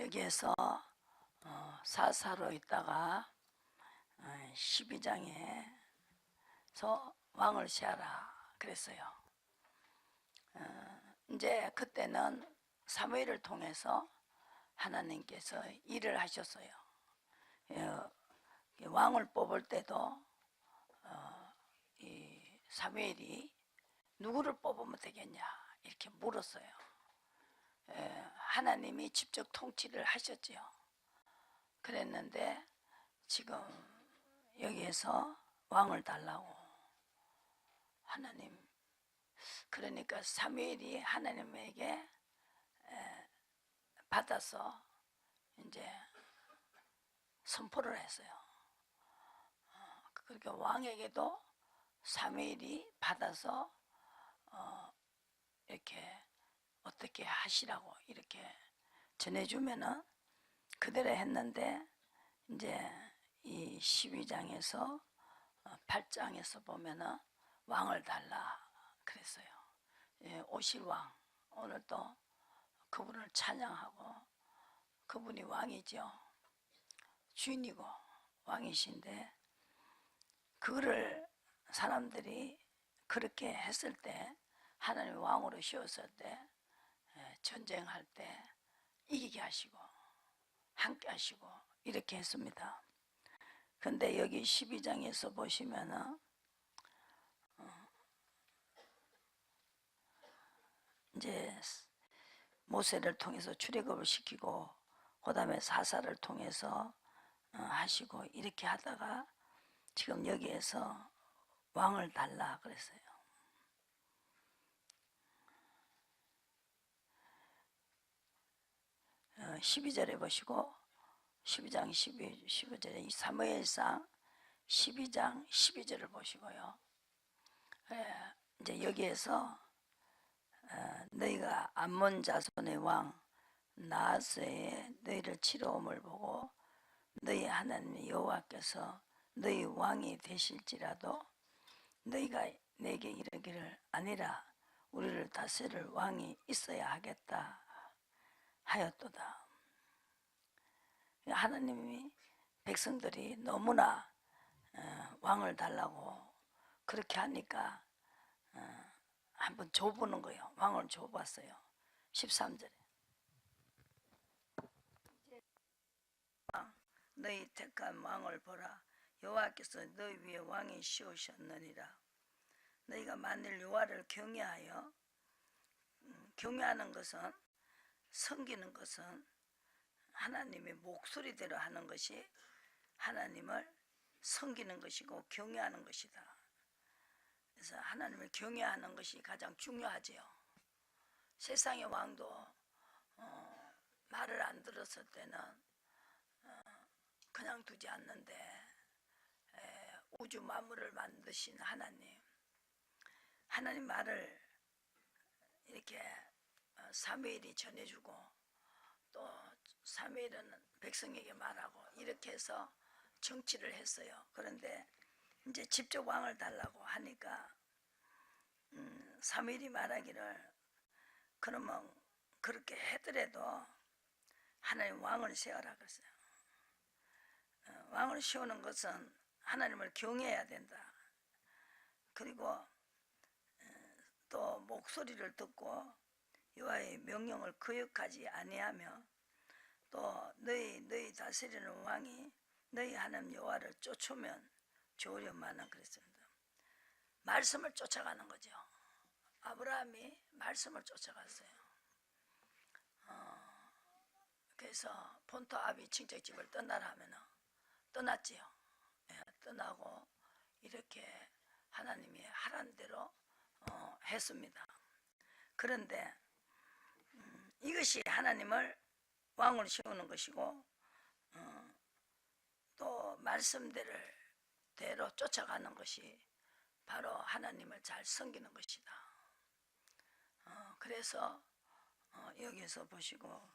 여기에서 사사로 있다가 12장에서 왕을 세하라 그랬어요. 이제 그때는 사무엘을 통해서 하나님께서 일을 하셨어요. 왕을 뽑을 때도 이 사무엘이 누구를 뽑으면 되겠냐 이렇게 물었어요. 하나님이 직접 통치를 하셨지요. 그랬는데 지금 여기에서 왕을 달라고 하나님, 그러니까 사무엘이 하나님에게 받아서 이제 선포를 했어요. 그러니까 왕에게도 사무엘이 받아서 이렇게 어떻게 하시라고 이렇게 전해주면은 그대로 했는데, 이제 이 12장에서 8장에서 보면은 왕을 달라 그랬어요. 오실 왕, 오늘 또 그분을 찬양하고, 그분이 왕이죠. 주인이고 왕이신데, 그거를 사람들이 그렇게 했을 때, 하나님 왕으로 씌웠을 때, 전쟁할 때 이기게 하시고 함께 하시고 이렇게 했습니다. 근데 여기 12장에서 보시면은 이제 모세를 통해서 출애굽을 시키고, 그 다음에 사사를 통해서 하시고 이렇게 하다가 지금 여기에서 왕을 달라 그랬어요. 12절에 보시고, 12장 15절에 사무엘상 12장 12절을 보시고요. 이제 여기에서 너희가 암몬 자손의 왕 나하스의 너희를 치러옴을 보고, 너희 하나님 여호와께서 너희 왕이 되실지라도 너희가 내게 이르기를 아니라 우리를 다스릴 왕이 있어야 하겠다 하였도다. 하나님이 백성들이 너무나 왕을 달라고 그렇게 하니까 한번 줘보는 거예요. 왕을 줘봤어요. 13절에 너희 택한 왕을 보라. 여호와께서 너희 위에 왕이 씌우셨느니라. 너희가 만일 여호와를 경외하여, 경외하는 것은, 섬기는 것은 하나님의 목소리대로 하는 것이 하나님을 섬기는 것이고 경외하는 것이다. 그래서 하나님을 경외하는 것이 가장 중요하지요. 세상의 왕도 말을 안 들었을 때는 그냥 두지 않는데, 우주 만물을 만드신 하나님 말을 이렇게 사무엘이 전해주고, 또 사무엘은 백성에게 말하고 이렇게 해서 정치를 했어요. 그런데 이제 직접 왕을 달라고 하니까 사무엘이 말하기를, 그러면 그렇게 해더라도 하나님 왕을 세워라 그랬어요. 왕을 세우는 것은 하나님을 경외해야 된다. 그리고 또 목소리를 듣고 여호와의 명령을 거역하지 아니하며, 또 너희 다스리는 왕이 너희 하나님 여호와를 쫓으면 좋으련마는 그랬습니다. 말씀을 쫓아가는 거죠. 아브라함이 말씀을 쫓아갔어요. 그래서 본토 아비 친척집을 떠나라 하면은 떠났지요. 떠나고 이렇게 하나님이 하라는 대로 했습니다. 그런데 이것이 하나님을 왕을 세우는 것이고, 또 말씀대로 쫓아가는 것이 바로 하나님을 잘 섬기는 것이다. 그래서 여기서 보시고,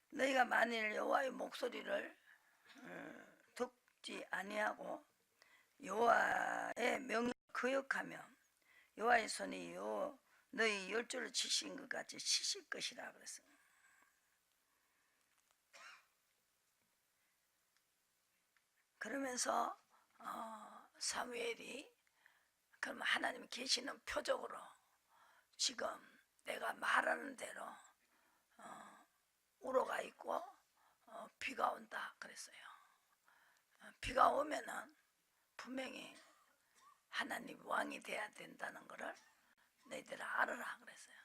너희가 만일 여호와의 목소리를 듣지 아니하고 여호와의 명령을 거역하며 여호와의 손이 너희 열조를 치신 것 같이 치실 것이라 그랬어요. 그러면서 사무엘이 그럼 하나님이 계시는 표적으로 지금 내가 말하는 대로 우로가 있고 비가 온다 그랬어요. 비가 오면은 분명히 하나님 왕이 돼야 된다는 것을 너희들 알아라 그랬어요.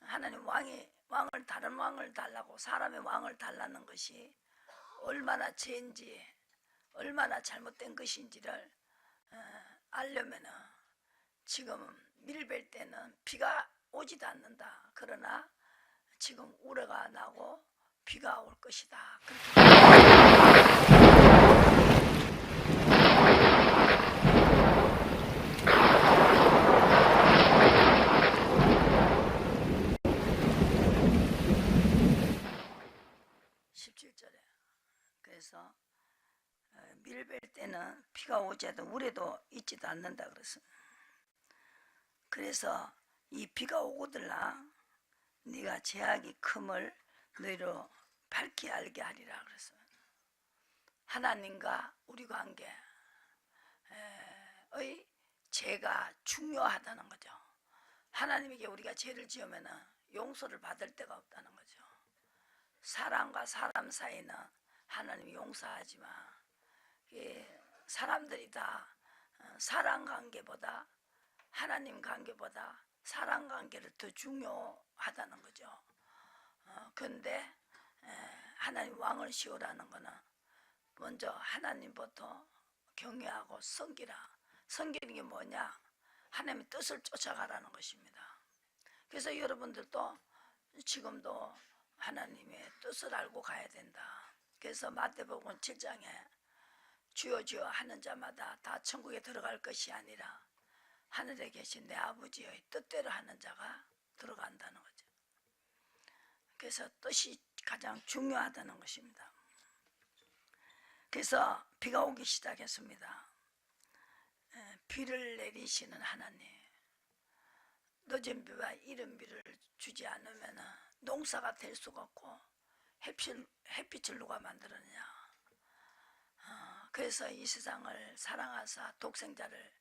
하나님 왕을 다른 왕을 달라고 사람의 왕을 달라는 것이 얼마나 죄인지 얼마나 잘못된 것인지를 알려면은 지금 밀벨 때는 비가 오지도 않는다. 그러나 지금 우레가 나고 비가 올 것이다. 그렇게 17절에 그래서 밀벨 때는 비가 오지 않아도 우레도 있지도 않는다 그랬어. 그래서 이 비가 오거들라 네가 죄악이 큼을 너희로 밝히 알게 하리라 그랬어요. 하나님과 우리 관계의 죄가 중요하다는 거죠. 하나님에게 우리가 죄를 지으면 용서를 받을 데가 없다는 거죠. 사람과 사람 사이는 하나님이 용서하지만 사람들이 다 사람 관계보다 하나님 관계보다 사람 관계를 더 중요하다는 거죠. 그런데 하나님 왕을 씌우라는 거는 먼저 하나님부터 경외하고 섬기라. 섬기는 게 뭐냐? 하나님의 뜻을 쫓아가라는 것입니다. 그래서 여러분들도 지금도 하나님의 뜻을 알고 가야 된다. 그래서 마태복음 7장에 주여 주여 하는 자마다 다 천국에 들어갈 것이 아니라 하늘에 계신 내 아버지의 뜻대로 하는 자가 들어간다는 거죠. 그래서 뜻이 가장 중요하다는 것입니다. 그래서 비가 오기 시작했습니다. 비를 내리시는 하나님, 늦은 비와 이른 비를 주지 않으면 농사가 될 수가 없고 햇빛을 누가 만들었냐. 그래서 이 세상을 사랑하사 독생자를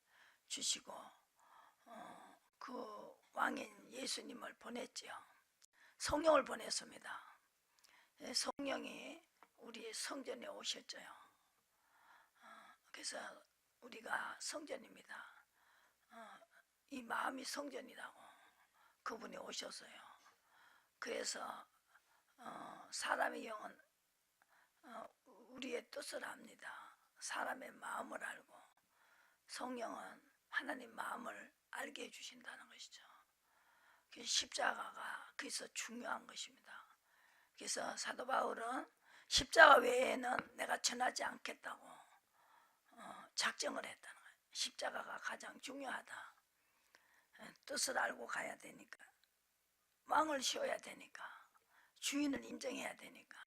주시고 그 왕인 예수님을 보냈지요. 성령을 보냈습니다. 성령이 우리 성전에 오셨죠. 그래서 우리가 성전입니다. 이 마음이 성전이라고 그분이 오셨어요. 그래서 사람의 영은 우리의 뜻을 압니다. 사람의 마음을 알고 성령은 하나님 마음을 알게 해주신다는 것이죠. 십자가가 그래서 중요한 것입니다. 그래서 사도 바울은 십자가 외에는 내가 전하지 않겠다고 작정을 했다는 거예요. 십자가가 가장 중요하다. 뜻을 알고 가야 되니까, 왕을 씌워야 되니까, 주인을 인정해야 되니까,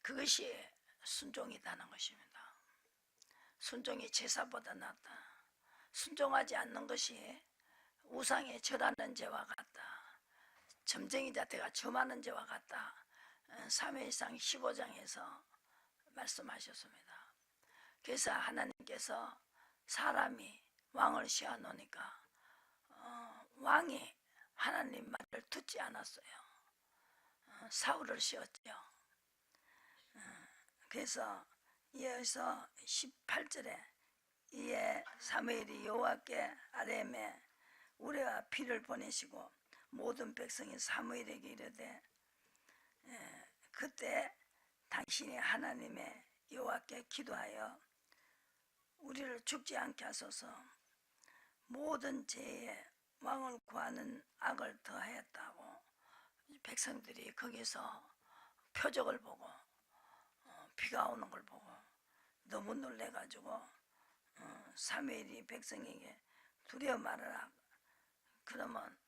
그것이 순종이라는 것입니다. 순종이 제사보다 낫다. 순종하지 않는 것이 우상에 절하는 죄와 같다. 점쟁이 자태가 점하는 죄와 같다. 사무엘상 15장에서 말씀하셨습니다. 그래서 하나님께서 사람이 왕을 씌워 놓으니까 왕이 하나님 말을 듣지 않았어요. 사울을 씌웠죠. 그래서 이어서 18절에 이에 사무엘이 여호와께 아뢰매 우레와 비를 보내시고 모든 백성이 사무엘에게 이르되 그때 당신이 하나님의 여호와께 기도하여 우리를 죽지 않게 하소서. 모든 죄에 왕을 구하는 악을 더하였다고 백성들이 거기서 표적을 보고 비가 오는 걸 보고 너무 놀래가지고 사무엘이 백성에게 두려워 말하라. 그러면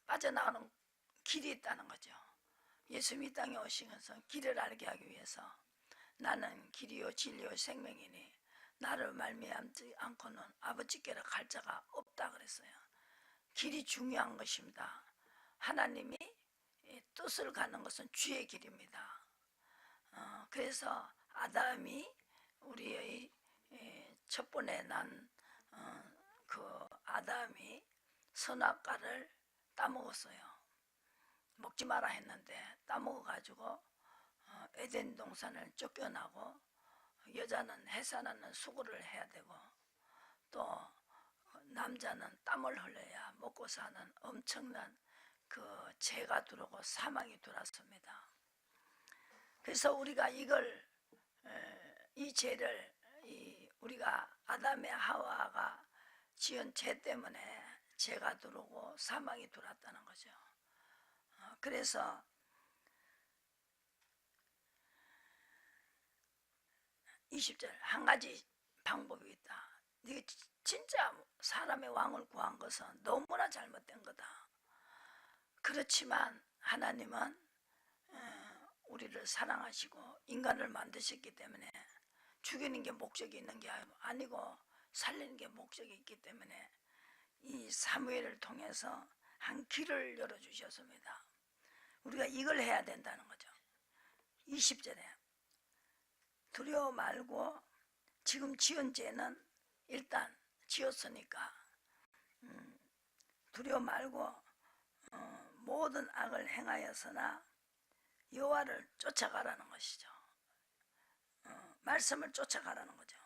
빠져나오는 길이 있다는 거죠. 예수님이 땅에 오신 것은 길을 알게 하기 위해서 나는 길이요 진리요 생명이니 나를 말미암지 않고는 아버지께로 갈 자가 없다 그랬어요. 길이 중요한 것입니다. 하나님이 뜻을 가는 것은 주의 길입니다. 그래서 아담이 우리의 첫 번에 난 그 아담이 선악과를 따먹었어요. 먹지 마라 했는데 따먹어가지고 에덴 동산을 쫓겨나고, 여자는 해산하는 수고를 해야 되고, 또 남자는 땀을 흘려야 먹고 사는 엄청난 그 죄가 들어오고 사망이 들어왔습니다. 그래서 우리가 이걸, 이 죄를, 우리가 아담의 하와가 지은 죄 때문에 죄가 들어오고 사망이 들어왔다는 거죠. 그래서 20절, 한 가지 방법이 있다. 네가 진짜 사람의 왕을 구한 것은 너무나 잘못된 거다. 그렇지만 하나님은 우리를 사랑하시고 인간을 만드셨기 때문에 죽이는 게 목적이 있는 게 아니고 살리는 게 목적이 있기 때문에 이 사무엘을 통해서 한 길을 열어주셨습니다. 우리가 이걸 해야 된다는 거죠. 20절에 두려워 말고, 지금 지은 죄는 일단 지었으니까 두려워 말고 모든 악을 행하였으나 여호와를 쫓아가라는 것이죠. 말씀을 쫓아가라는 거죠.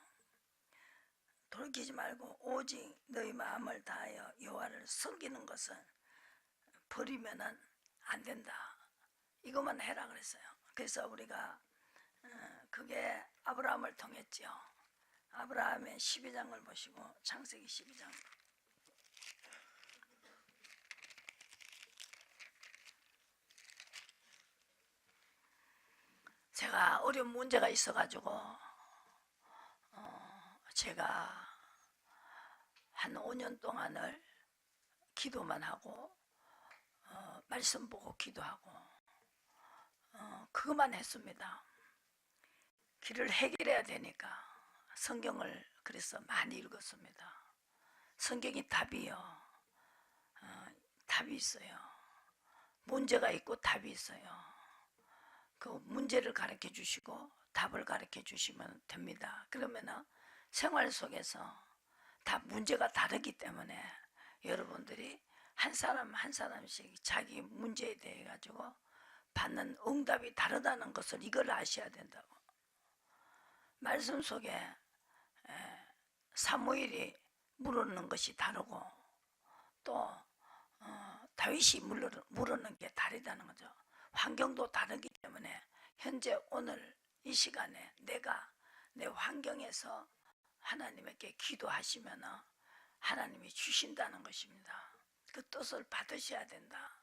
돌이키지 말고 오직 너희 마음을 다하여 여호와를 섬기는 것은 버리면은 안 된다. 이것만 해라 그랬어요. 그래서 우리가 그게 아브라함을 통했죠. 아브라함의 12장을 보시고, 창세기 12장. 제가 어려운 문제가 있어가지고 제가 한 5년 동안을 기도만 하고 말씀 보고 기도하고 그것만 했습니다. 길을 해결해야 되니까 성경을 그래서 많이 읽었습니다. 성경이 답이요. 답이 있어요. 문제가 있고 답이 있어요. 그 문제를 가르쳐 주시고 답을 가르쳐 주시면 됩니다. 그러면 생활 속에서 다 문제가 다르기 때문에 여러분들이 한 사람 한 사람씩 자기 문제에 대해 가지고 받는 응답이 다르다는 것을 이걸 아셔야 된다고. 말씀 속에 사무엘이 물었는 것이 다르고, 또 다윗이 물었는 게 다르다는 거죠. 환경도 다르기 때문에 현재 오늘 이 시간에 내가 내 환경에서 하나님께 기도하시면 하나님이 주신다는 것입니다. 그 뜻을 받으셔야 된다.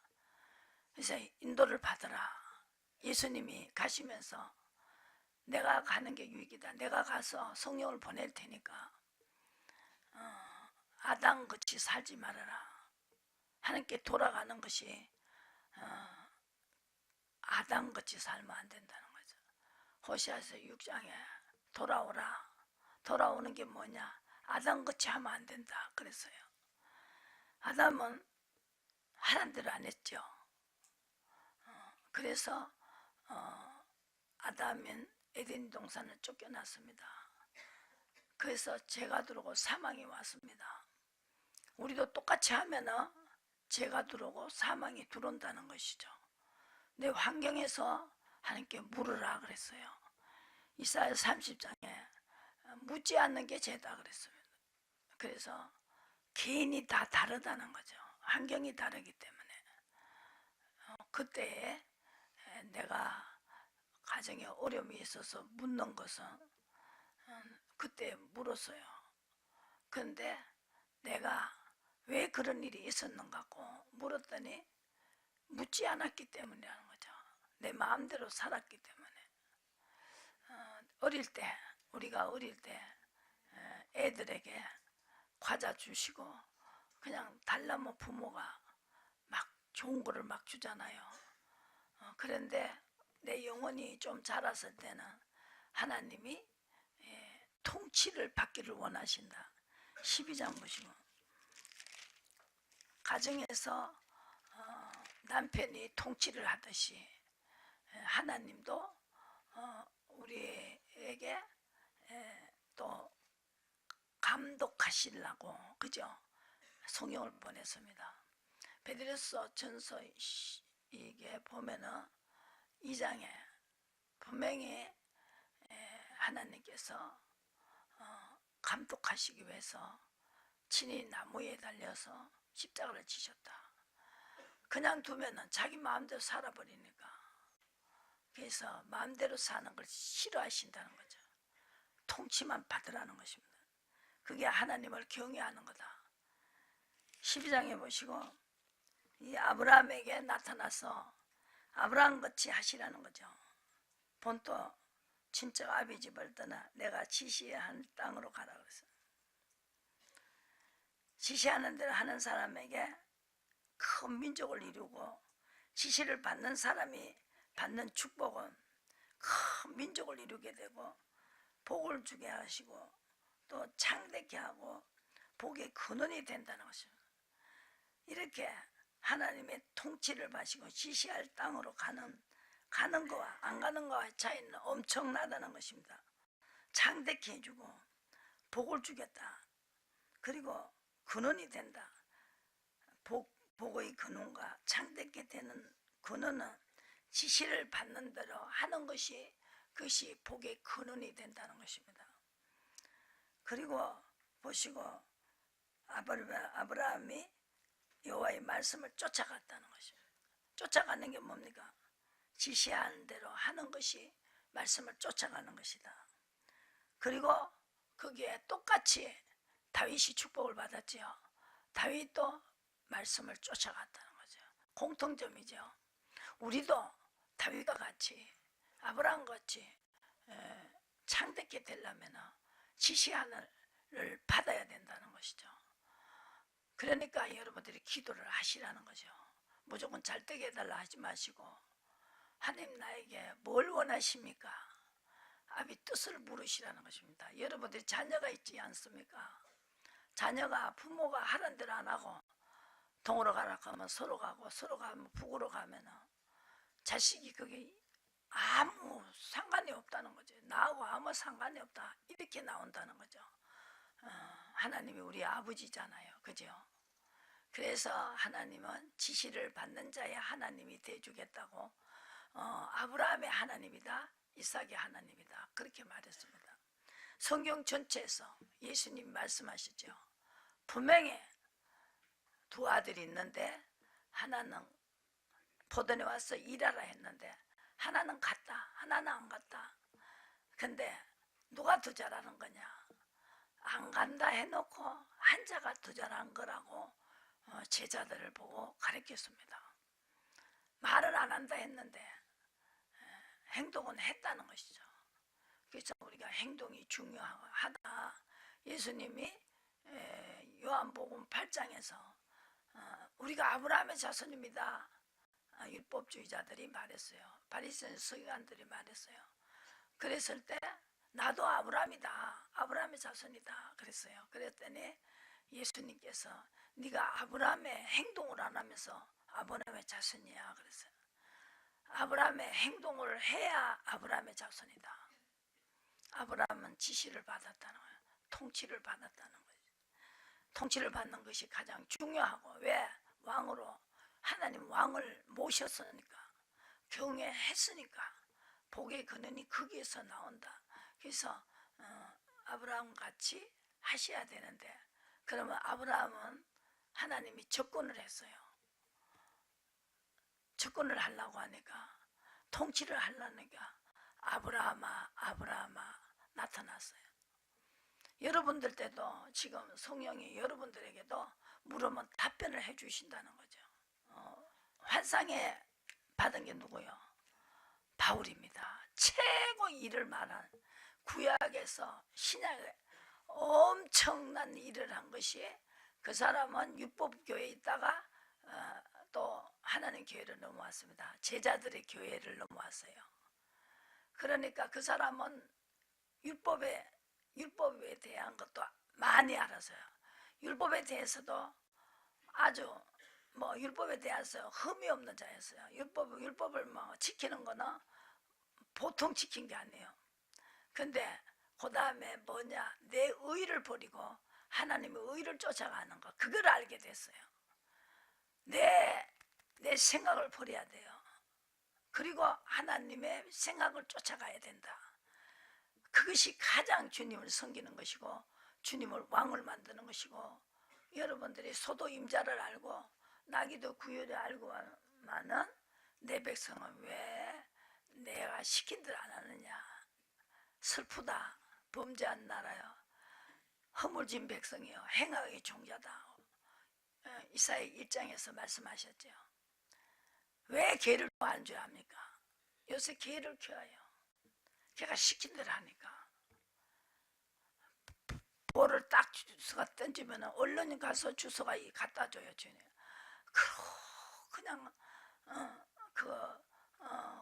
그래서 인도를 받으라. 예수님이 가시면서 내가 가는 게 유익이다. 내가 가서 성령을 보낼 테니까 아담같이 살지 말아라. 하나님께 돌아가는 것이 아담같이 살면 안 된다는 거죠. 호시아서 6장에 돌아오라. 돌아오는 게 뭐냐? 아담같이 하면 안 된다 그랬어요. 아담은 하란 대로 안 했죠. 그래서 아담은 에덴 동산을 쫓겨났습니다. 그래서 죄가 들어오고 사망이 왔습니다. 우리도 똑같이 하면은 죄가 들어오고 사망이 들어온다는 것이죠. 내 환경에서 하나님께 물으라 그랬어요. 이사야 30장에 묻지 않는 게 죄다 그랬습니다. 그래서 개인이 다 다르다는 거죠. 환경이 다르기 때문에 그때에 내가 가정에 어려움이 있어서 묻는 것은 그때 물었어요. 그런데 내가 왜 그런 일이 있었는가고 물었더니 묻지 않았기 때문이라는 거죠. 내 마음대로 살았기 때문에. 우리가 어릴 때 애들에게 과자 주시고 그냥 달라면 부모가 막 좋은 거를 막 주잖아요. 그런데 내 영혼이 좀 자랐을 때는 하나님이 통치를 받기를 원하신다. 12장 보시고, 가정에서 남편이 통치를 하듯이 하나님도 우리에게 또 감독하시려고 그죠? 성령을 보냈습니다. 베드로서 전서 이게 보면은 2장에 분명히 하나님께서 감독하시기 위해서 친히 나무에 달려서 십자가를 지셨다. 그냥 두면은 자기 마음대로 살아버리니까. 그래서 마음대로 사는 걸 싫어하신다는 거죠. 통치만 받으라는 것입니다. 그게 하나님을 경외하는 거다. 12장에 보시고 이 아브라함에게 나타나서 아브라함 같이 하시라는 거죠. 본토 친척 아비 집을 떠나 내가 지시한 땅으로 가라 그랬어요. 지시하는 대로 하는 사람에게 큰 민족을 이루고 지시를 받는 사람이 받는 축복은 큰 민족을 이루게 되고 복을 주게 하시고 또 창대케 하고 복의 근원이 된다는 것입니다. 이렇게 하나님의 통치를 받으시고 지시할 땅으로 가는 거와 안 가는 거와의 차이는 엄청나다는 것입니다. 창대케 해주고 복을 주겠다. 그리고 근원이 된다. 복의 근원과 창대케 되는 근원은 지시를 받는 대로 하는 것이 그것이 복의 근원이 된다는 것입니다. 그리고 보시고 아브라함이 여호와의 말씀을 쫓아갔다는 것입니다. 쫓아가는 게 뭡니까? 지시하는 대로 하는 것이 말씀을 쫓아가는 것이다. 그리고 거기에 똑같이 다윗이 축복을 받았지요. 다윗도 말씀을 쫓아갔다는 거죠. 공통점이죠. 우리도 다윗과 같이 아브라함과 같이 창대케 되려면 지시하늘을 받아야 된다는 것이죠. 그러니까 여러분들이 기도를 하시라는 거죠. 무조건 잘 되게 해달라 하지 마시고 하나님 나에게 뭘 원하십니까? 아비 뜻을 물으시라는 것입니다. 여러분들이 자녀가 있지 않습니까? 자녀가 부모가 하는 대로 안 하고 동으로 가라 하면 서로 가고 서로 가면 북으로 가면 자식이 그게 아무 상관이 없다는 거죠. 나하고 아무 상관이 없다 이렇게 나온다는 거죠. 하나님이 우리 아버지잖아요. 그죠? 그래서 하나님은 지시를 받는 자의 하나님이 되어주겠다고 아브라함의 하나님이다 이삭의 하나님이다 그렇게 말했습니다. 성경 전체에서 예수님 말씀하시죠. 분명히 두 아들이 있는데 하나는 포도원에 와서 일하라 했는데 하나는 갔다 하나는 안 갔다. 근데 누가 더 잘하는 거냐? 안 간다 해놓고 한 자가 더 잘한 거라고 제자들을 보고 가르쳤습니다. 말을 안 한다 했는데 행동은 했다는 것이죠. 그래서 우리가 행동이 중요하다. 예수님이 요한복음 8장에서 우리가 아브라함의 자손입니다. 율법주의자들이 말했어요. 바리새인 서기관들이 말했어요. 그랬을 때 나도 아브라함이다. 아브라함의 자손이다. 그랬어요. 그랬더니 예수님께서 네가 아브라함의 행동을 안 하면서 아브라함의 자손이야. 그랬어요. 아브라함의 행동을 해야 아브라함의 자손이다. 아브라함은 지시를 받았다는 거예요. 통치를 받았다는 거예요. 통치를 받는 것이 가장 중요하고 왜? 왕으로 하나님 왕을 모셨으니까 경외했으니까 복의 근원이 거기에서 나온다. 그래서 아브라함 같이 하셔야 되는데 그러면 아브라함은 하나님이 접근을 했어요. 접근을 하려고 하니까 통치를 하려니까 아브라함아 아브라함아 나타났어요. 여러분들 때도 지금 성령이 여러분들에게도 물으면 답변을 해주신다는 거죠. 환상에 받은 게 누구요? 바울입니다. 최고 일을 말한 구약에서 신약에 엄청난 일을 한 것이 그 사람은 율법교회에 있다가 또 하나님 교회를 넘어왔습니다. 제자들의 교회를 넘어왔어요. 그러니까 그 사람은 율법에 대한 것도 많이 알았어요. 율법에 대해서도 아주 율법에 대해서 흠이 없는 자였어요. 율법을 지키는 거는 보통 지킨 게 아니에요. 근데 그 다음에 뭐냐, 내 의를 버리고 하나님의 의를 쫓아가는 거, 그걸 알게 됐어요. 내 생각을 버려야 돼요. 그리고 하나님의 생각을 쫓아가야 된다. 그것이 가장 주님을 섬기는 것이고 주님을 왕을 만드는 것이고, 여러분들이 소도 임자를 알고 나귀도 구유를 알고만은 내 백성은 왜 내가 시킨 대로 안 하느냐. 슬프다. 범죄한 나라요, 허물진 백성이요, 행악의 종자다. 이사야 1장에서 말씀하셨죠. 왜 개를 안 줘야 합니까? 요새 개를 키워요. 걔가 시킨 대로 하니까. 볼을 딱 주소가 던지면 얼른 가서 주소가 갖다 줘요. 주님. 그냥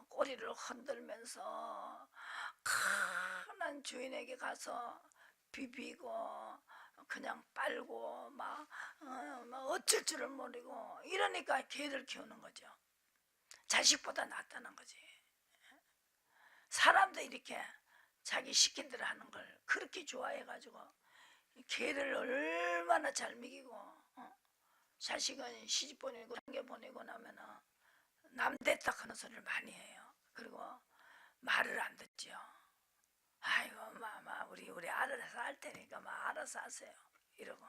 꼬리를 흔들면서 큰 주인에게 가서 비비고 그냥 빨고 막 어쩔 줄을 모르고 이러니까 개를 키우는 거죠. 자식보다 낫다는 거지. 사람도 이렇게 자기 시킨 대로 하는 걸 그렇게 좋아해가지고 개를 얼마나 잘 먹이고, 자식은 시집 보내고 장계 보내고 나면은 남 됐다 하는 소리를 많이 해요. 그리고 말을 안 듣죠. 아이고 마마 우리 알아서 할 테니까 막 알아서 하세요 이러고.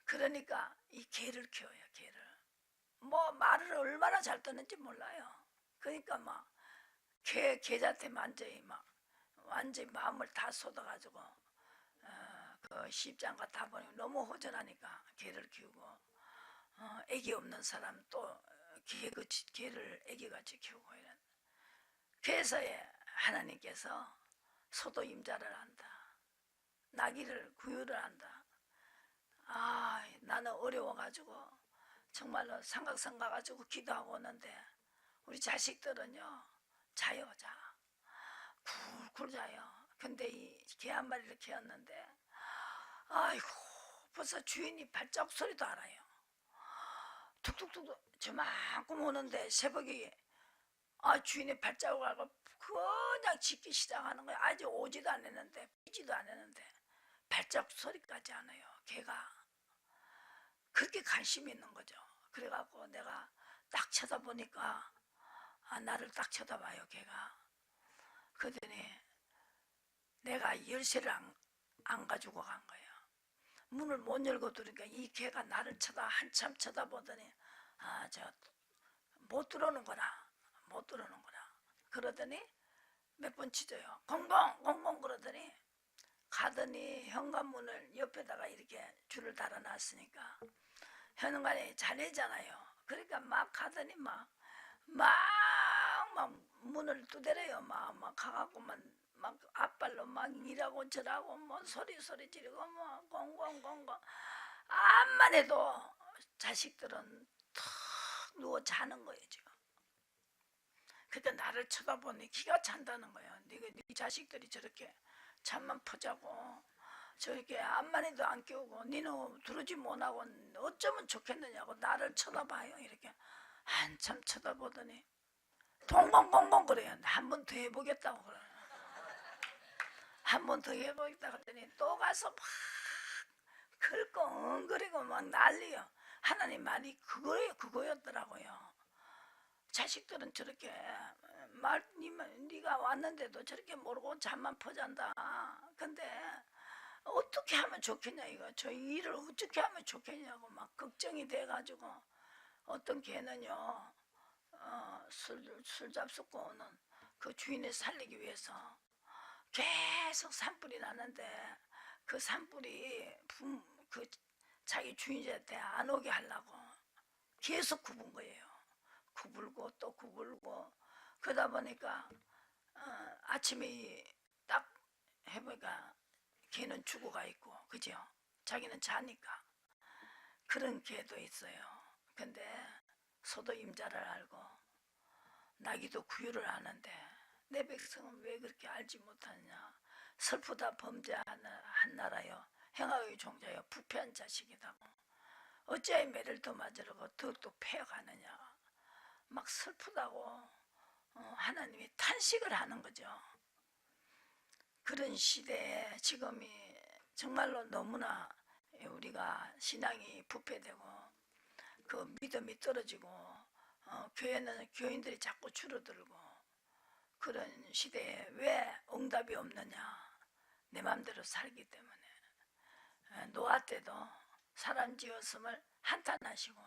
그러니까 이 개를 키워요. 개를 뭐 말을 얼마나 잘 듣는지 몰라요. 그러니까 막 계자한테 완전히 마음을 다 쏟아가지고 그 십장가 다 보니까 너무 허전하니까 개를 키우고, 애기 없는 사람 또 개를 애기같이 키우고 이런. 그래서 하나님께서 소도 임자를 한다. 나귀를 구유를 한다. 나는 어려워가지고 정말로 삼각산 가가지고 기도하고 오는데 우리 자식들은요 자요. 쿨쿨 자요. 근데 이 개 한 마리를 키웠는데 아이고 벌써 주인이 발자국 소리도 알아요. 툭툭툭 저만큼 오는데 새벽에 주인이 발자국을 알고 그냥 짖기 시작하는 거야. 아직 오지도 않았는데 피지도 않았는데 발자국 소리까지 안 해요. 걔가 그렇게 관심이 있는 거죠. 그래갖고 내가 딱 쳐다보니까 나를 딱 쳐다봐요. 걔가. 그러더니 내가 열쇠를 안 가지고 간 거예요. 문을 못 열고 들으니까 이 개가 나를 한참 쳐다보더니 못 들어오는구나. 그러더니 몇 번 치져요. 공공 그러더니 가더니 현관문을 옆에다가 이렇게 줄을 달아놨으니까 현관에 자네잖아요. 그러니까 막 가더니 막 문을 두드려요. 막 가갖고 막 앞발로 막 이라고 저라고 뭐 소리 지르고 뭐 공공 암만 해도 자식들은 탁 누워 자는 거예요 지금. 그러니까 나를 쳐다보니 기가 찬다는 거예요. 네 자식들이 저렇게 잠만 퍼자고 저렇게 암만 해도 안 깨우고 니는 들어지 못하고 어쩌면 좋겠느냐고 나를 쳐다봐요. 이렇게 한참 쳐다보더니 동공공공 그래요. 한 번 더 해보겠다고 그래요. 한 번 더 해보겠다 그랬더니 또 가서 막 긁고 엉거리고 막 난리요. 하나님 말이 그거였더라고요. 자식들은 저렇게 네가 왔는데도 저렇게 모르고 잠만 퍼잔다. 근데 어떻게 하면 좋겠냐 이거. 저 일을 어떻게 하면 좋겠냐고 막 걱정이 돼가지고 어떤 개는요 술 잡숫고 오는 그 주인을 살리기 위해서 계속 산불이 나는데 그 산불이 그 자기 주인한테 안 오게 하려고 계속 굽은 거예요. 굽을고 또 굽을고 그러다 보니까 아침에 딱 해보니까 개는 죽어가 있고 그죠? 자기는 자니까. 그런 개도 있어요. 근데 소도 임자를 알고 나귀도 구유를 아는데 내 백성은 왜 그렇게 알지 못하느냐. 슬프다. 범죄한 나라요, 행악의 종자요, 부패한 자식이다고. 어찌하여 매를 더 맞으려고 더욱더 패어가느냐. 막 슬프다고 하나님이 탄식을 하는 거죠. 그런 시대에 지금이 정말로 너무나 우리가 신앙이 부패되고 그 믿음이 떨어지고 교회는 교인들이 자꾸 줄어들고 그런 시대에 왜 응답이 없느냐? 내 맘대로 살기 때문에. 노아 때도 사람 지었음을 한탄하시고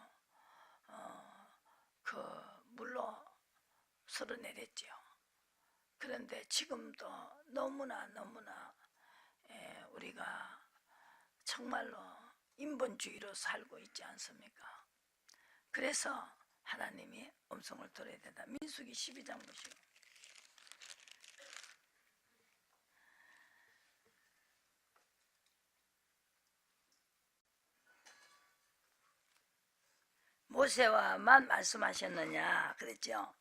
그 물로 쓸어내렸지요. 그런데 지금도 너무나 우리가 정말로 인본주의로 살고 있지 않습니까? 그래서 하나님이 음성을 들어야 된다. 민수기 12장 보시고. 모세와만 말씀하셨느냐 그랬죠.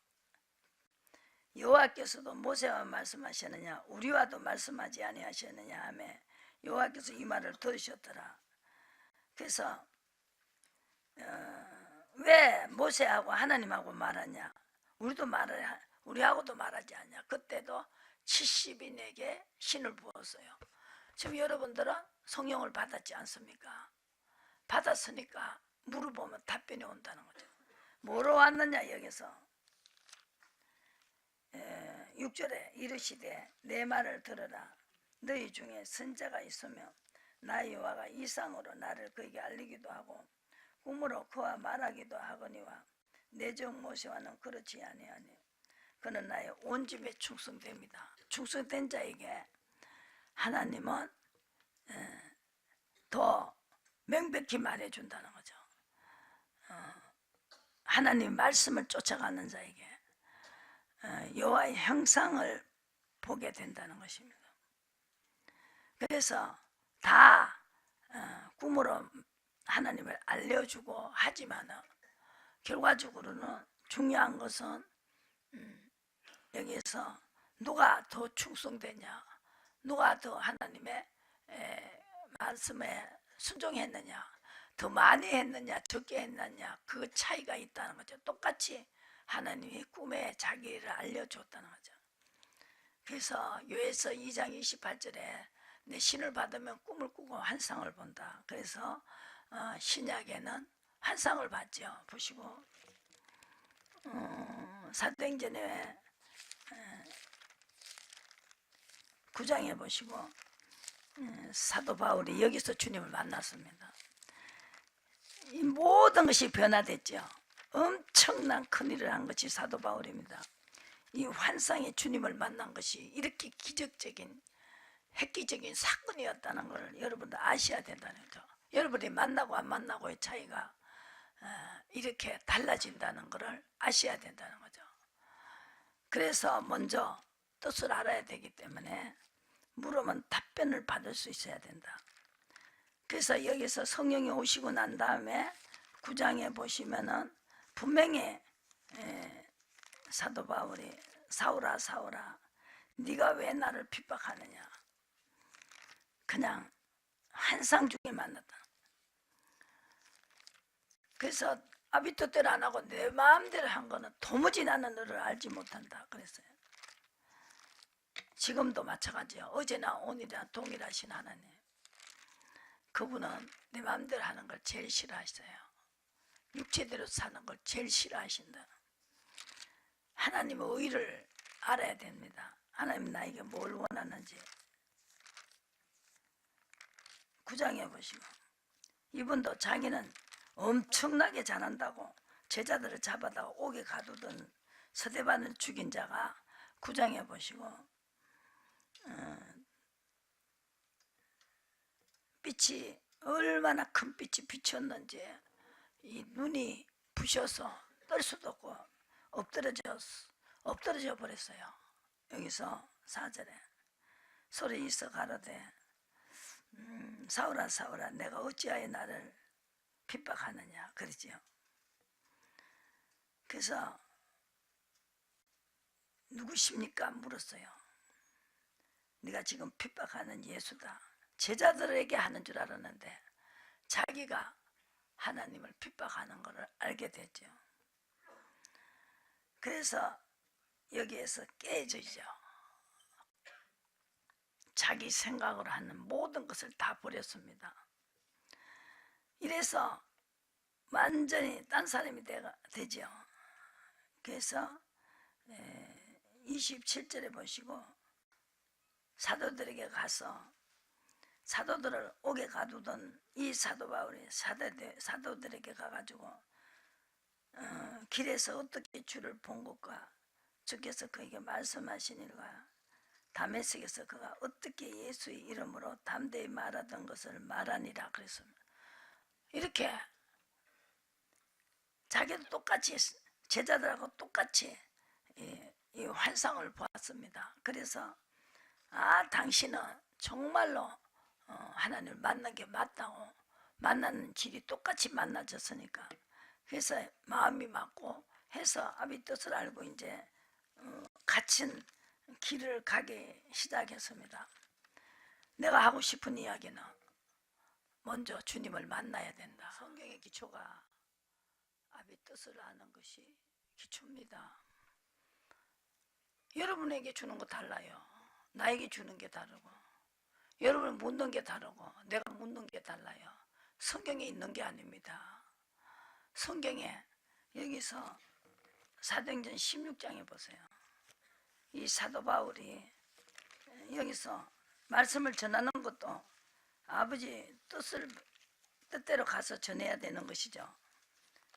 여호와께서도 모세와 말씀하셨느냐 우리와도 말씀하지 아니하셨느냐 하며 여호와께서 이 말을 들으셨더라. 그래서 왜 모세하고 하나님하고 말하냐? 우리하고도 말하지 않냐? 그때도 70인에게 신을 부었어요. 지금 여러분들은 성령을 받았지 않습니까? 받았으니까 물어보면 답변이 온다는 거죠. 뭐로 왔느냐 여기서 6절에 이르시되 내 말을 들으라. 너희 중에 선자가 있으면 나 여호와가 이상으로 나를 그에게 알리기도 하고 꿈으로 그와 말하기도 하거니와 내 종 모세와는 그렇지 아니하니 그는 나의 온 집에 충성됩니다. 충성된 자에게 하나님은 더 명백히 말해준다는 거죠. 하나님 말씀을 쫓아가는 자에게 여호와의 형상을 보게 된다는 것입니다. 그래서 다 꿈으로 하나님을 알려주고 하지만 결과적으로는 중요한 것은 여기서 누가 더 충성되냐, 누가 더 하나님의 말씀에 순종했느냐, 더 많이 했느냐 적게 했느냐 그 차이가 있다는 거죠. 똑같이 하나님이 꿈에 자기를 알려줬다는 거죠. 그래서 요에서 2장 28절에 내 신을 받으면 꿈을 꾸고 환상을 본다. 그래서 신약에는 환상을 봤죠. 보시고 사도행전에 9장에 보시고 사도 바울이 여기서 주님을 만났습니다. 이 모든 것이 변화됐죠. 엄청난 큰일을 한 것이 사도 바울입니다. 이 환상에 주님을 만난 것이 이렇게 기적적인 획기적인 사건이었다는 걸 여러분들 아셔야 된다는 거죠. 여러분이 만나고 안 만나고의 차이가 이렇게 달라진다는 것을 아셔야 된다는 거죠. 그래서 먼저 뜻을 알아야 되기 때문에 물으면 답변을 받을 수 있어야 된다. 그래서 여기서 성령이 오시고 난 다음에 9장에 보시면은 분명히 사도 바울이 사울아 사울아 네가 왜 나를 핍박하느냐, 그냥 환상 중에 만났다. 그래서 아비토대로 안 하고 내 마음대로 한 거는 도무지 나는 너를 알지 못한다 그랬어요. 지금도 마찬가지예요. 어제나 오늘이나 동일하신 하나님, 그분은 내 마음대로 하는 걸 제일 싫어하셔요. 육체대로 사는 걸 제일 싫어하신다. 하나님의 의를 알아야 됩니다. 하나님 나에게 뭘 원하는지. 9장에 보시고 이분도 자기는 엄청나게 잘한다고 제자들을 잡아다가 옥에 가두던 스데반을 죽인 자가 9장에 보시고 빛이 얼마나 큰 빛이 비쳤는지 이 눈이 부셔서 뜰 수도 없고 엎드러져 버렸어요. 여기서 4절에 소리 있어 가로되 사울아 사울아 내가 어찌하여 나를 핍박하느냐 그러지요. 그래서 누구십니까 물었어요. 네가 지금 핍박하는 예수다. 제자들에게 하는 줄 알았는데 자기가 하나님을 핍박하는 것을 알게 됐죠. 그래서 여기에서 깨지죠. 자기 생각으로 하는 모든 것을 다 버렸습니다. 이래서 완전히 딴 사람이 되죠. 그래서 27절에 보시고 사도들에게 가서 사도들을 옥에 가두던 이 사도 바울이 사도들에게 가가지고 길에서 어떻게 주를 본 것과 주께서 그에게 말씀하신 일과 다메섹에서 그가 어떻게 예수의 이름으로 담대히 말하던 것을 말하니라 그랬습니다. 이렇게 자기도 똑같이 제자들하고 똑같이 이 환상을 보았습니다. 그래서 당신은 정말로 하나님을 만난 게 맞다고, 만나는 길이 똑같이 만나졌으니까, 그래서 마음이 맞고 해서 아비 뜻을 알고 이제 갇힌 길을 가기 시작했습니다. 내가 하고 싶은 이야기는 먼저 주님을 만나야 된다. 성경의 기초가 아비 뜻을 아는 것이 기초입니다. 여러분에게 주는 거 달라요. 나에게 주는 게 다르고, 여러분 묻는 게 다르고, 내가 묻는 게 달라요. 성경에 있는 게 아닙니다. 성경에 여기서 사도행전 16장에 보세요. 이 사도 바울이 여기서 말씀을 전하는 것도 아버지 뜻대로 가서 전해야 되는 것이죠.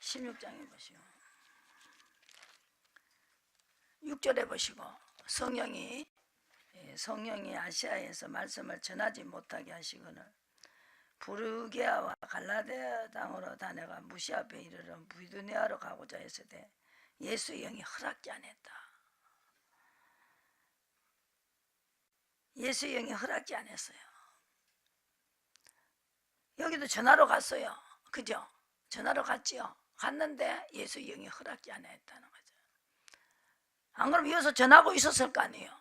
16장에 보시고 6절에 보시고 성령이 아시아에서 말씀을 전하지 못하게 하시거늘 부르게아와 갈라디아 땅으로 다녀가 무시 앞에 이르러 비두니아로 가고자 했으되 예수의 영이 허락지 않았다. 예수의 영이 허락지 않았어요. 여기도 전화로 갔어요. 그죠? 전화로 갔지요. 갔는데 예수의 영이 허락지 않았다는 거죠. 안 그러면 이어서 전하고 있었을 거 아니에요.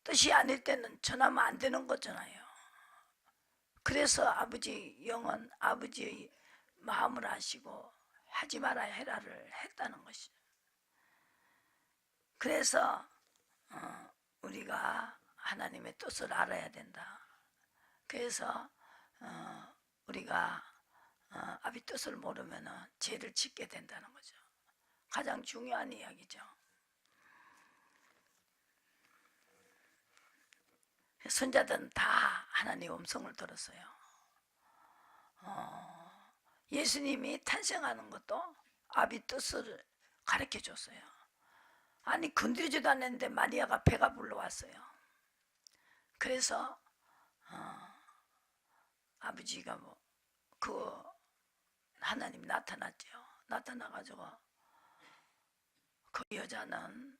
뜻이 아닐 때는 전하면 안 되는 거잖아요. 그래서 아버지 영은 아버지의 마음을 아시고 하지 말아야 해라를 했다는 것이죠. 그래서 우리가 하나님의 뜻을 알아야 된다. 그래서 우리가 아비 뜻을 모르면 죄를 짓게 된다는 거죠. 가장 중요한 이야기죠. 선자들은 다 하나님의 음성을 들었어요. 예수님이 탄생하는 것도 아비 뜻을 가르쳐 줬어요. 아니 건드리지도 않았는데 마리아가 배가 불러왔어요. 그래서 아버지가 그 하나님 나타났죠. 나타나가지고 그 여자는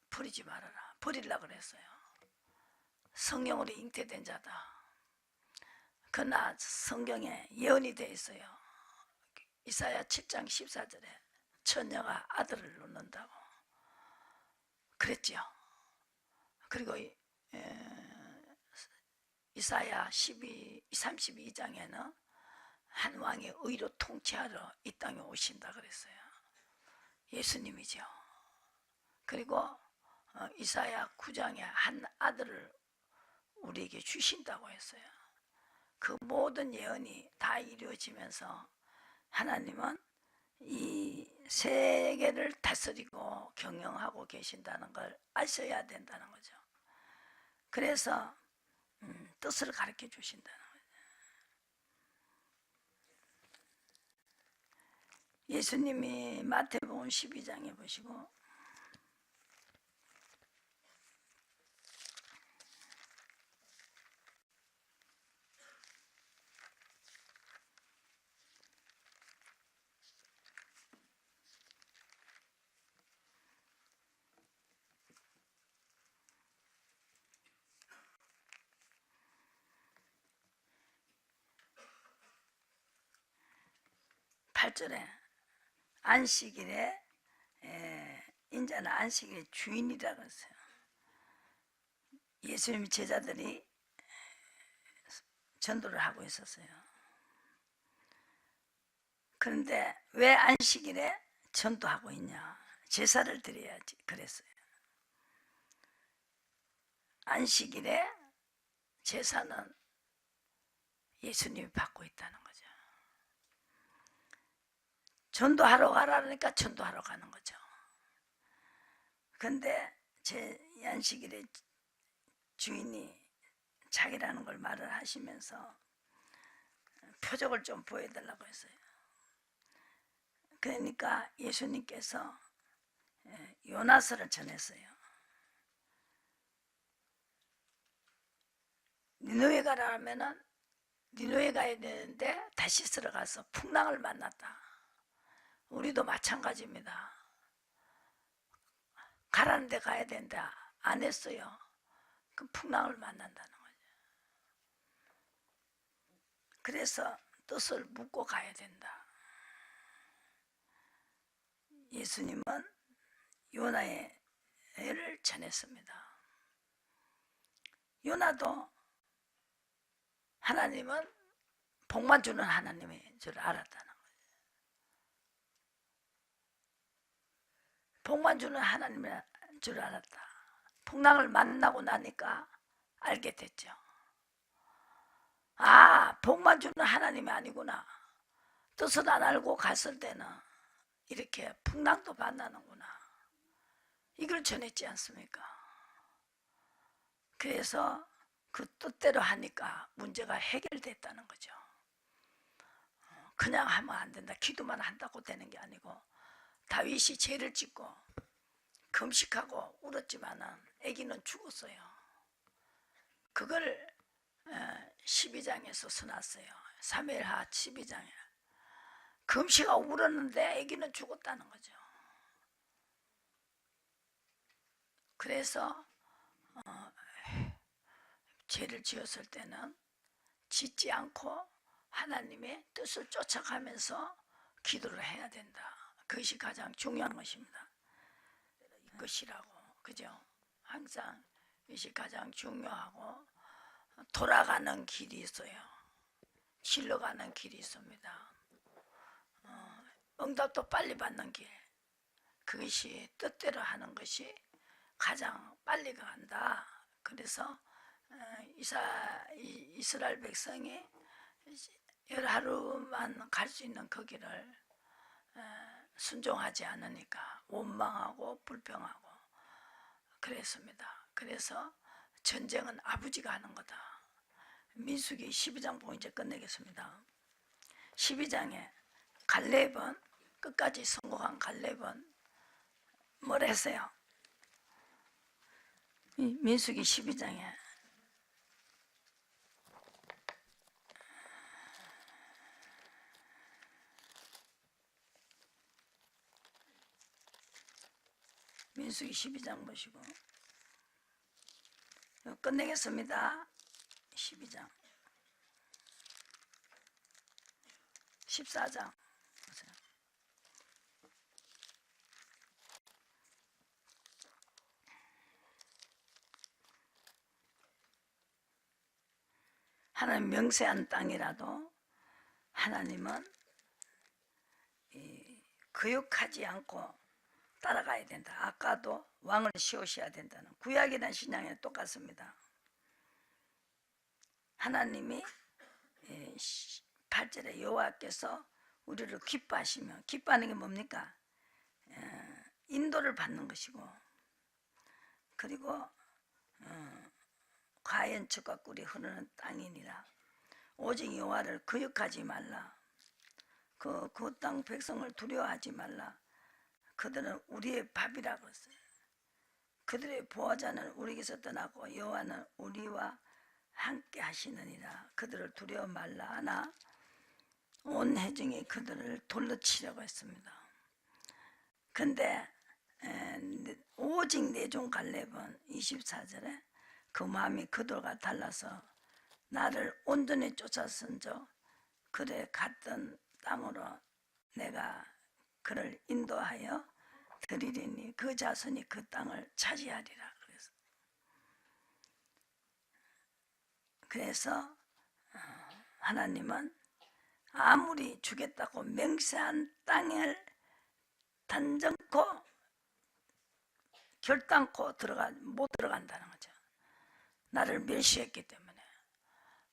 버리지 말아라. 버리려고 그랬어요. 성령으로 잉태된 자다. 그러나 성경에 예언이 되어 있어요. 이사야 7장 14절에 처녀가 아들을 낳는다고 그랬죠. 그리고 이사야 32장에는 한 왕이 의로 통치하러 이 땅에 오신다 그랬어요. 예수님이죠. 그리고 이사야 9장에 한 아들을 우리에게 주신다고 했어요. 그 모든 예언이 다 이루어지면서 하나님은 이 세계를 다스리고 경영하고 계신다는 걸 아셔야 된다는 거죠. 그래서 뜻을 가르쳐 주신다는 거죠. 예수님이 마태복음 12장에 보시고 8절에 안식일에 인자는 안식일의 주인이라고 했어요. 예수님 제자들이 전도를 하고 있었어요. 그런데 왜 안식일에 전도하고 있냐? 제사를 드려야지 그랬어요. 안식일에 제사는 예수님이 받고 있다는 거죠. 전도하러 가라니까 전도하러 가는 거죠. 근데 제 안식일에 주인이 자기라는 걸 말을 하시면서 표적을 좀 보여달라고 했어요. 그러니까 예수님께서 요나서를 전했어요. 니느웨 가라 하면은 니느웨 가야 되는데 다시스로 가서 풍랑을 만났다. 우리도 마찬가지입니다. 가라는 데 가야 된다. 안 했어요. 그 풍랑을 만난다는 거죠. 그래서 뜻을 묻고 가야 된다. 예수님은 요나의 애를 전했습니다. 요나도 하나님은 복만 주는 하나님인 줄 알았다는 거예요. 복만 주는 하나님인 줄 알았다. 풍랑을 만나고 나니까 알게 됐죠. 아, 복만 주는 하나님이 아니구나. 뜻을 안 알고 갔을 때는 이렇게 풍랑도 만나는구나. 이걸 전했지 않습니까? 그래서 그 뜻대로 하니까 문제가 해결됐다는 거죠. 그냥 하면 안 된다. 기도만 한다고 되는 게 아니고 다윗이 죄를 짓고 금식하고 울었지만은 아기는 죽었어요. 그걸 12장에서 써놨어요. 사무엘하 12장에 금식하고 울었는데 아기는 죽었다는 거죠. 그래서 죄를 지었을 때는 짓지 않고 하나님의 뜻을 쫓아가면서 기도를 해야 된다. 그것이 가장 중요한 것입니다. 이것이라고, 그죠? 항상 이것이 가장 중요하고 돌아가는 길이 있어요. 길러 가는 길이 있습니다. 응답도 빨리 받는 길, 그것이 뜻대로 하는 것이 가장 빨리 간다. 그래서 이스라엘 백성이 열하루만 갈 수 있는 그 길을 순종하지 않으니까 원망하고 불평하고 그랬습니다. 그래서 전쟁은 아버지가 하는 거다. 민수기 12장 보고 이제 끝내겠습니다. 12장에 갈렙은 끝까지 성공한 갈렙은 뭘 했어요? 민수기 12장에 민수기 12장 보시고 끝내겠습니다. 12장 14장 보세요. 하나님 명세한 땅이라도 하나님은 거역하지 않고 따라가야 된다. 아까도 왕을 세우셔야 된다는 구약이란 신앙에 똑같습니다. 하나님이 8절에 여호와께서 우리를 기뻐하시며, 기뻐하는 게 뭡니까? 인도를 받는 것이고, 그리고 과연척과 꿀이 흐르는 땅이니라. 오직 여호와를 거역하지 말라. 그 땅 백성을 두려워하지 말라. 그들은 우리의 밥이라고 했어요. 그들의 보호자는 우리에게서 떠나고 여호와는 우리와 함께 하시느니라. 그들을 두려워 말라 하나 온 회중이 그들을 돌로 치려고 했습니다. 근데 오직 내 종 갈렙은 24절에 그 마음이 그들과 달라서 나를 온전히 쫓았은저 그래 갔던 땅으로 내가 그를 인도하여 드리리니 그 자손이 그 땅을 차지하리라. 그래서 하나님은 아무리 주겠다고 맹세한 땅을 단정코 결단코 못 들어간다는 거죠. 나를 멸시했기 때문에.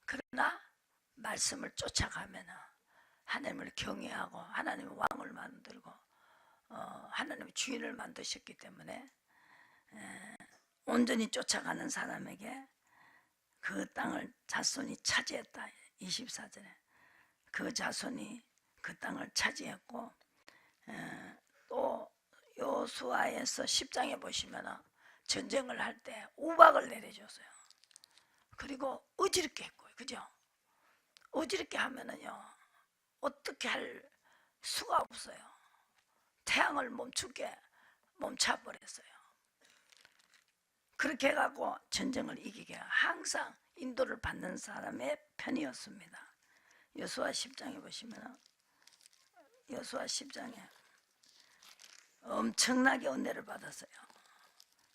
그러나 말씀을 쫓아가면 하나님을 경외하고 하나님의 왕을 만들고 하나님의 주인을 만드셨기 때문에 온전히 쫓아가는 사람에게 그 땅을 자손이 차지했다. 24절에 그 자손이 그 땅을 차지했고, 또 여호수아에서 10장에 보시면 전쟁을 할 때 우박을 내려줬어요. 그리고 어지럽게 했고요. 그죠? 어지럽게 하면은요 어떻게 할 수가 없어요. 태양을 멈추게 멈춰버렸어요. 그렇게 해갖고 전쟁을 이기게 항상 인도를 받는 사람의 편이었습니다. 여호수아 10장에 보시면 여호수아 10장에 엄청나게 은혜를 받았어요.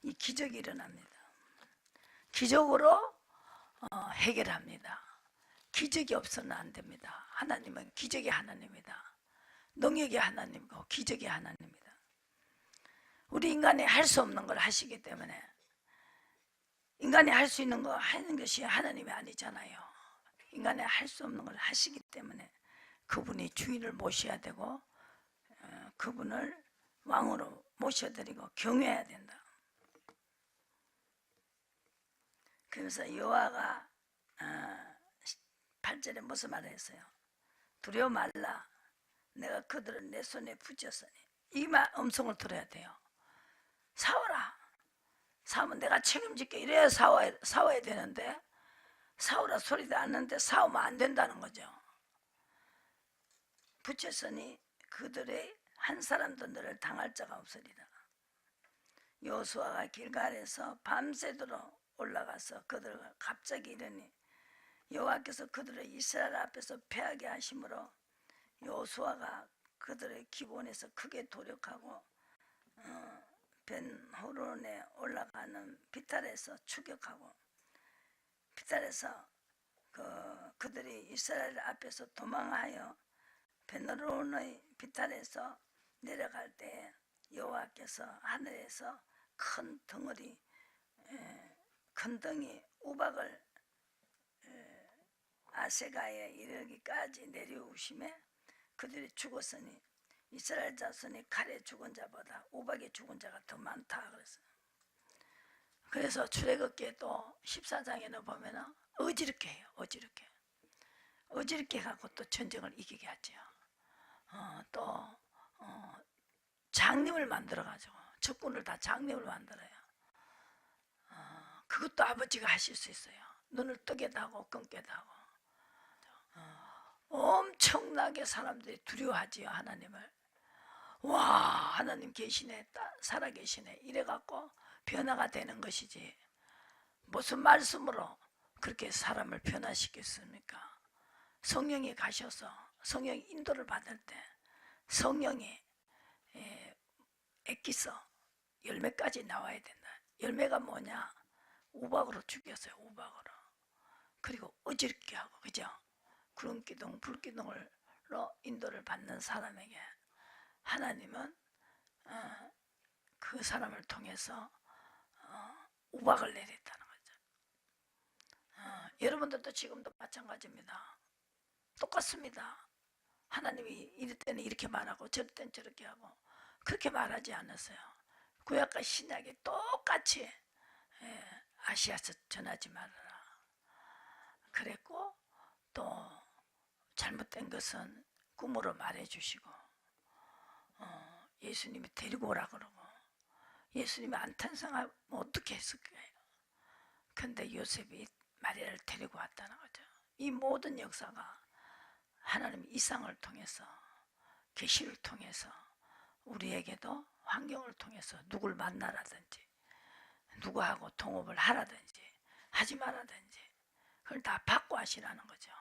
이 기적이 일어납니다. 기적으로 해결합니다. 기적이 없어는 안 됩니다. 하나님은 기적의 하나님이다. 능력의 하나님이고 기적의 하나님이다. 우리 인간이 할 수 없는 걸 하시기 때문에, 인간이 할 수 있는 거 하는 것이 하나님이 아니잖아요. 인간이 할 수 없는 걸 하시기 때문에 그분이 주인을 모셔야 되고 그분을 왕으로 모셔드리고 경외해야 된다. 그래서 여호와가 8절에 무슨 말을 했어요? 두려워 말라, 내가 그들을 내 손에 붙였으니. 이 음성을 들어야 돼요. 싸워라. 싸우면 내가 책임질게. 이래야 싸워야 되는데 싸우라 소리도 안 나는데 싸우면 안 된다는 거죠. 붙였으니 그들의 한 사람도 너를 당할 자가 없으리라. 여호수아가 길갈에서 밤새도록 올라가서 그들과 갑자기 이르니 여호와께서 그들을 이스라엘 앞에서 패하게 하심으로 여호수아가 그들의 기본에서 크게 도력하고 벤호론에 올라가는 비탈에서 추격하고, 비탈에서 그들이 이스라엘 앞에서 도망하여 벤호론의 비탈에서 내려갈 때 여호와께서 하늘에서 큰 덩어리, 큰 덩이 우박을 아세가에 이르기까지 내려오심에 그들이 죽었으니 이스라엘 자손이 칼에 죽은 자보다 우박에 죽은 자가 더 많다 그랬어요. 그래서 출애굽기 또 14장에는 보면 어지럽게 해요. 어지럽게 하고 또 전쟁을 이기게 하죠. 또 장님을 만들어가지고 적군을 다 장님을 만들어요. 그것도 아버지가 하실 수 있어요. 눈을 뜨게도 하고 끊게도 하고. 엄청나게 사람들이 두려워하지요. 하나님을. 와, 하나님 계시네, 살아계시네, 이래갖고 변화가 되는 것이지 무슨 말씀으로 그렇게 사람을 변화시켰습니까? 성령이 가셔서 성령이 인도를 받을 때 성령이 액기서 열매까지 나와야 된다. 열매가 뭐냐? 우박으로 죽였어요. 우박으로. 그리고 어지럽게 하고, 그죠? 구름기둥 불기둥으로 인도를 받는 사람에게 하나님은 그 사람을 통해서 우박을 내렸다는 거죠. 여러분들도 지금도 마찬가지입니다. 똑같습니다. 하나님이 이럴 때는 이렇게 말하고 저럴 때는 저렇게 하고 그렇게 말하지 않았어요. 구약과 신약이 똑같이 아시아서 전하지 말아라 그랬고, 또 잘못된 것은 꿈으로 말해주시고 예수님이 데리고 오라 그러고, 예수님이 안 탄생하면 어떻게 했을까요? 근데 요셉이 마리아를 데리고 왔다는 거죠. 이 모든 역사가 하나님의 이상을 통해서, 계시를 통해서 우리에게도 환경을 통해서 누굴 만나라든지 누구하고 동업을 하라든지 하지 말라든지 그걸 다 받고 하시라는 거죠.